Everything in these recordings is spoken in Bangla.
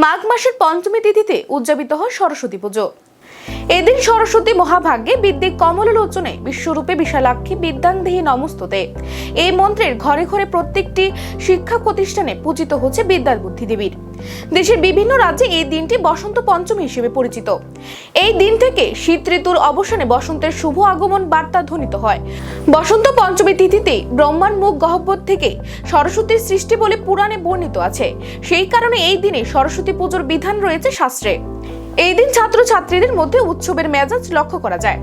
মাঘ মাসের পঞ্চমী তিথিতে উদযাপিত হয় সরস্বতী পুজো। এদিন সরস্বতী মহাভাগ্যে বিদ্যে কমললোচনে বিশ্বরূপে বিশালাক্ষী বিদ্যাংদেহি নমস্তুতে এই মন্ত্রের ঘরে ঘরে প্রত্যেকটি শিক্ষা প্রতিষ্ঠানে পূজিত হচ্ছে বিদ্যার বুদ্ধি দেবীর। দেশের বিভিন্ন রাজ্যে এই দিনটি বসন্ত পঞ্চমী হিসেবে পরিচিত। এই দিন থেকে শীত ঋতুর অবসানে বসন্তের শুভ আগমন বার্তা ধ্বনিত হয়। বসন্ত পঞ্চমী তিথিতে ব্রহ্মার মুখ গহ্বর থেকে সরস্বতীর সৃষ্টি বলে পুরাণে বর্ণিত আছে। সেই কারণে এই দিনে সরস্বতী পুজোর বিধান রয়েছে শাস্ত্রে। এই দিন ছাত্রছাত্রীদের মধ্যে উৎসবের মেজাজ লক্ষ্য করা যায়।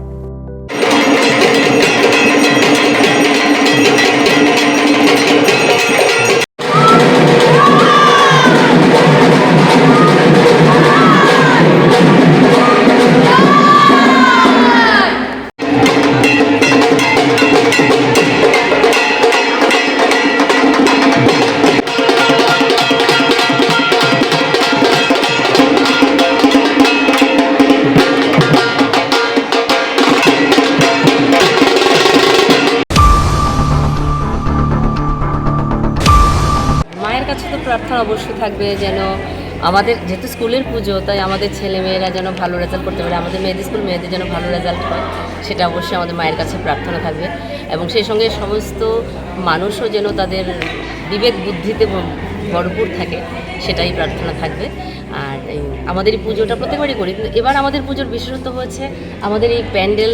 মায়ের কাছে তো প্রার্থনা অবশ্যই থাকবে যেন আমাদের যেহেতু স্কুলের পুজো, তাই আমাদের ছেলেমেয়েরা যেন ভালো রেজাল্ট করতে পারে, আমাদের মেয়েদের যেন ভালো রেজাল্ট হয়, সেটা অবশ্যই আমাদের মায়ের কাছে প্রার্থনা থাকবে। এবং সেই সঙ্গে সমস্ত মানুষও যেন তাদের বিবেক বুদ্ধিতে ভরপুর থাকে, সেটাই প্রার্থনা থাকবে। আর আমাদের এই পুজোটা প্রত্যেকবারই করি, কিন্তু এবার আমাদের পুজোর বিশেষত্ব হচ্ছে আমাদের এই প্যান্ডেল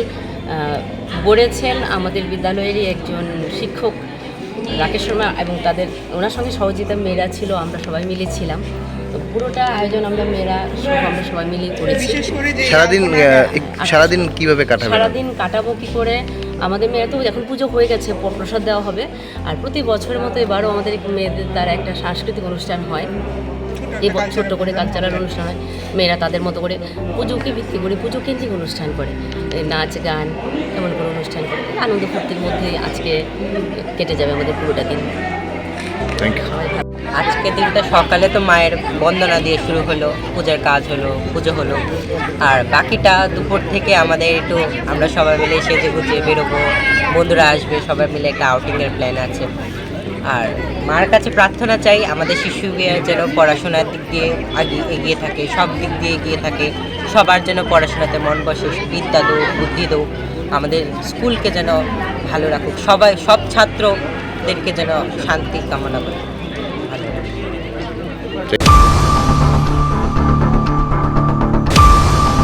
গড়েছেন আমাদের বিদ্যালয়েরই একজন শিক্ষক রাকেশ শর্মা, এবং ওনার সঙ্গে সহযোগিতা মেয়েরা ছিল, আমরা সবাই মিলে ছিলাম। তো পুরোটা আয়োজন আমরা মেয়েরা আমরা সবাই মিলেই করেছি। সারাদিন কিভাবে কাটাবো? সারাদিন কাটাবো কি করে, আমাদের মেয়েরা তো এখন পুজো হয়ে গেছে, প্রসাদ দেওয়া হবে। আর প্রতি বছরের মতো এবারও আমাদের মেয়েদের দ্বারা একটা সাংস্কৃতিক অনুষ্ঠান হয়, এবং ছোট্ট করে কালচারাল অনুষ্ঠান হয়। মেয়েরা তাদের মতো করে পুজোকে ভিত্তি করে পুজো কেন্দ্রিক অনুষ্ঠান করে, নাচ গান এমন করে অনুষ্ঠান করে আনন্দ ফুর্তির মধ্যে আজকে কেটে যাবে আমাদের পুরোটা দিন। আজকে দিনটা সকালে তো মায়ের বন্দনা দিয়ে শুরু হলো, পূজার কাজ হলো, পুজো হলো। আর বাকিটা দুপুর থেকে আমাদের আমরা সবাই মিলে সেজে গুজে বেরোবো, বন্ধুরা আসবে, সবাই মিলে একটা আউটিংয়ের প্ল্যান আছে। আর মার কাছে প্রার্থনা চাই আমাদের শিশুরা যেন পড়াশোনার দিক দিয়ে এগিয়ে থাকে, সব দিক দিয়ে এগিয়ে থাকে, সবার যেন পড়াশোনাতে মন বসে, বিদ্যা দৌ বুদ্ধি দৌ, আমাদের স্কুলকে যেন ভালো রাখুক, সব ছাত্রদেরকে যেন শান্তি কামনা করে।